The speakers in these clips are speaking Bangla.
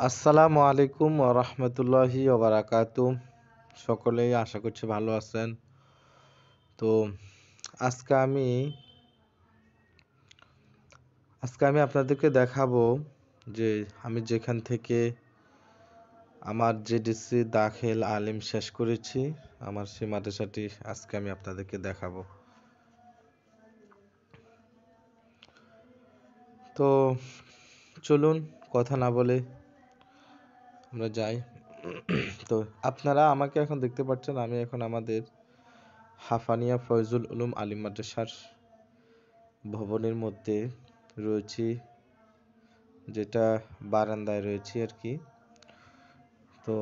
আসসালামু আলাইকুম ওয়া রাহমাতুল্লাহি ওয়া বারাকাতুহু। সকলেই আশা করছি ভালো আছেন। তো আজকে আমি আপনাদেরকে দেখাবো যে আমি যেখান থেকে আমার জেডিসি দাখিল আলিম শেষ করেছি, আমার সেই মাদ্রাসাটি আজকে আমি আপনাদেরকে দেখাবো। তো চলুন কথা না বলে আমরা যাই। তো আপনারা আমাকে এখন দেখতে পাচ্ছেন, আমি এখন আমাদের হাফানিয়া ফয়জুল উলুম আলিম মাদ্রাসার ভবনের মধ্যে রয়েছি, যেটা বারান্দায় রয়েছি আর কি। তো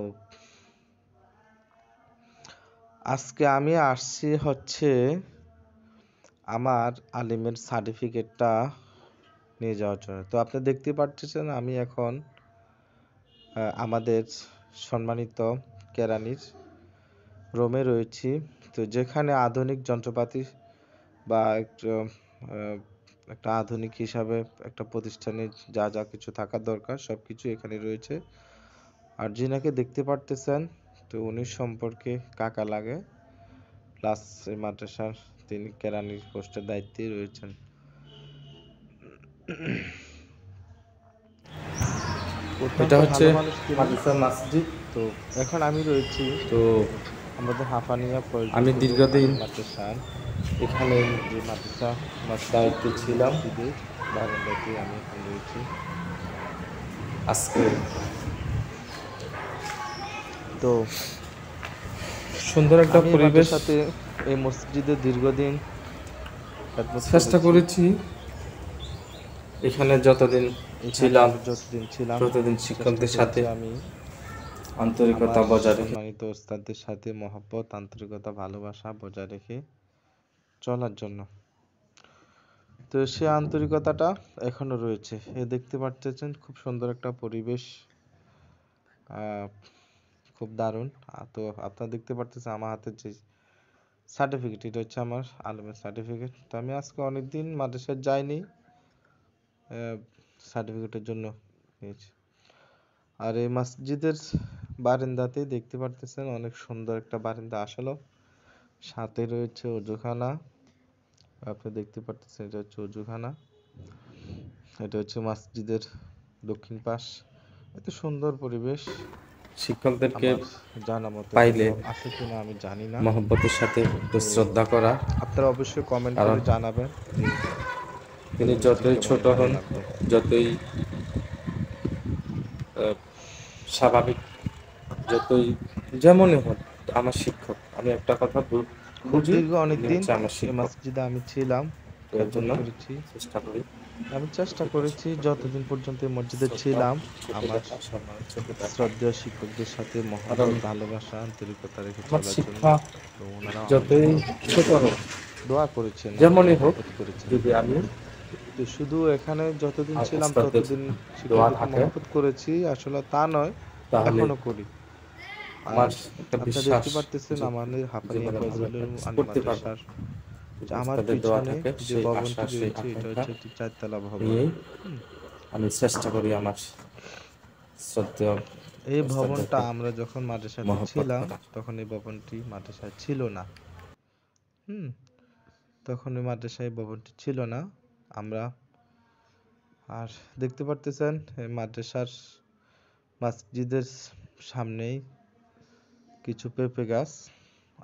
আজকে আমি আসছি হচ্ছে আমার আলিমের সার্টিফিকেটটা নিয়ে যাওয়ার জন্য। তো আপনি দেখতে পাচ্ছেন আমি এখন আমাদের সম্মানিত কেরানির রুমে রয়েছি। তো যেখানে আধুনিক যন্ত্রপাতি বা একটা আধুনিক হিসাবে একটা প্রতিষ্ঠানে যা যা কিছু থাকার দরকার সবকিছু এখানে রয়েছে। আর যিনাকে দেখতে পারতেছেন, তো উনি সম্পর্কে কাকা লাগে, প্লাস এই মাদ্রাসার তিনি কেরানির পোস্টের দায়িত্বে রয়েছেন। এটা হচ্ছে মাদ্রাসা মসজিদ। তো এখন আমি রয়েছি তো আমাদের হাফানিয়া আমি ফয়জুল দীর্ঘদিন মাদ্রাসার এখানে যে মাদ্রাসা মসজিদ, দায়িত্বে এই ছিলাম। মসজিদের বারান্দাতে আমি এখন রয়েছি। আজকে তো সুন্দর একটা আমি পরিবেশ সাথে এই মসজিদে দীর্ঘদিন চেষ্টা করেছি। এখানে যতদিন ছিলাম ততদিন শিক্ষকদের সাথে আমি আন্তরিকতা বজায় রেখে সম্মানিত ওস্তাদদের সাথে মহব্বত, আন্তরিকতা, ভালোবাসা বজায় রেখে চলার জন্য। তো সে আন্তরিকতাটা এখনো রয়েছে। দেখতে পাচ্ছেন খুব সুন্দর একটা পরিবেশ, খুব দারুণ। তো আপনারা দেখতে পাচ্ছেন আমার হাতে যে সার্টিফিকেট, এটা হচ্ছে আমার আলমের সার্টিফিকেট। তো আমি আজকে অনেকদিন মাদ্রাসায় যাইনি, সার্টিফিকেটের জন্য নিয়েছি। আর এই মসজিদের বারান্দাতে দেখতে পারতেছেন অনেক সুন্দর একটা বারান্দা, আসলে সাথে রয়েছে অজুখানা। আপনি দেখতে পারতেছেন এটা হচ্ছে অজুখানা, এটা হচ্ছে মসজিদের দক্ষিণ পাশ। এত সুন্দর পরিবেশ শিক্ষকদেরকে আমার জানা মতো পাইলে আছে কিনা আমি জানি না। মহব্বতের সাথে তো শ্রদ্ধা করা। আপনারা অবশ্যই কমেন্ট কারণ করে জানাবেন যে তিনি পরিবেশটি যতই কেমন ছোট ভালো হন, লাগলো। যতই স্বাভাবিক, যতই যেমনই হন, আমার শিক্ষক। আমি একটা কথা বুঝি, দীর্ঘ তিনি অনেকদিন হচ্ছে আমার এই শিক্ষক। মসজিদে আমি ছিলাম, তো এর খেদমত জন্য করেছি। চেষ্টা করি আমি চেষ্টা করেছি যতদিন পর্যন্ত এই মসজিদে ছিলাম আমার শ্রদ্ধেয় শিক্ষকদের সাথে মহব্বত, ভালোবাসা, আন্তরিকতা রেখে আমার চলার জন্য। শিক্ষা তো ওনারাও আমার যতই জন্য ছোট হোক, দোয়া করেছেন, অনেক যেমনই হোক, মহব্বত করেছেন। যদি আমি তো শুধু এখানে যতদিন ছিলাম ওস্তাদের ততদিন দোয়া শিক্ষকদেরকে থাকে, মহব্বত করেছি, আসলে তা নয়, তাহলে এখনো করি। আমার আর একটা আপনারা বিশ্বাস দেখতে পারতেছেন যে আমাদের হাফানিয়া জীবনে ভালো ফয়জুল একটা কিছু আলী করতে পারবো। মাদ্রাসার যে আমার ওস্তাদের দোয়া পিছনে থাকে, যে সেই ভবনটি আশা, সেই রয়েছে, এটা আকাঙ্ক্ষা হচ্ছে একটি চারতলা ভবন। নিয়েই আমি চেষ্টা করি আমার শ্রদ্ধেয় এই ভবনটা ওস্তাদদেরকে আমরা যখন মাদ্রাসাতে মহব্বত ছিলাম করার। তখন এই ভবনটি মাদ্রাসায় ছিল না। হুম তখন এই মাদ্রাসায় এই ভবনটি ছিল না। আমরা আর দেখতে পারতেছেন এই মাদ্রাসার মসজিদের সামনেই কিছু পেঁপে গাছ।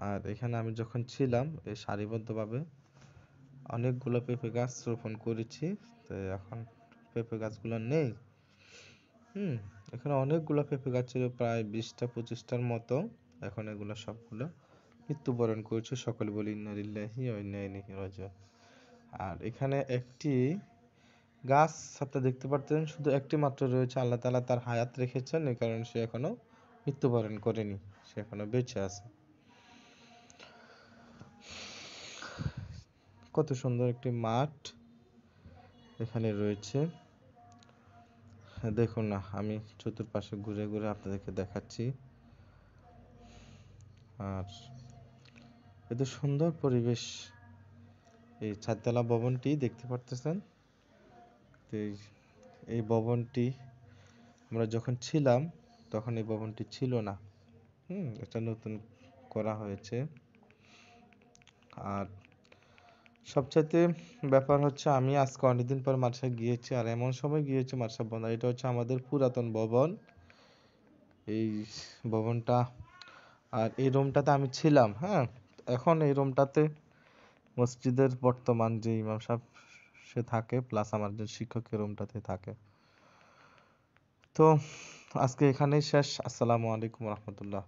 আর এখানে আমি যখন ছিলাম এই সারিবদ্ধভাবে অনেকগুলো পেঁপে গাছ রোপণ করেছি। তো এখন পেঁপে গাছগুলো নেই। এখানে অনেকগুলো পেঁপে গাছ ছিল, প্রায় 20টা 25টার মতো। এখন এগুলো সবগুলো মৃত্যুবরণ করেছে। সকলে বলি ইন্না লিল্লাহি ওয়া ইন্না ইলাইহি রাজিউন। আর এখানে একটি গাছ আপনি দেখতে পাচ্ছেন, শুধু একটি মাত্র রয়েছে। আল্লাহ তাআলা তার হায়াত রেখেছেন, এই কারণে সে এখনো মৃত্যুবরণ করেনি, সে এখনো বেঁচে আছে। কত সুন্দর একটি মাঠ এখানে রয়েছে। দেখুন না, আমি চতুর্পাশে ঘুরে ঘুরে আপনাদেরকে দেখাচ্ছি। আর এত সুন্দর পরিবেশ, এই চারতলা ভবনটি দেখতে পারতেছেন। তো এই ভবনটি আমরা যখন ছিলাম তখন এই ভবনটি ছিল না। এটা নতুন করা হয়েছে। আর সবচাইতে ব্যাপার হচ্ছে আমি আজকে অনেকদিন পর মাদ্রাসায় গিয়েছি, আর এমন সময় গিয়েছি মাদ্রাসা বন্ধ। এটা হচ্ছে আমাদের পুরাতন ভবন, এই ভবনটা। আর এই রুমটাতে আমি ছিলাম। হ্যাঁ, এখন এই রুমটাতে মসজিদের বর্তমান যে ইমাম সাহেব সে থাকে, প্লাস আমার যে শিক্ষক এই রুমটাতে থাকে। তো আজকে এখানেই শেষ। আসসালামু আলাইকুম রহমতুল্লাহ।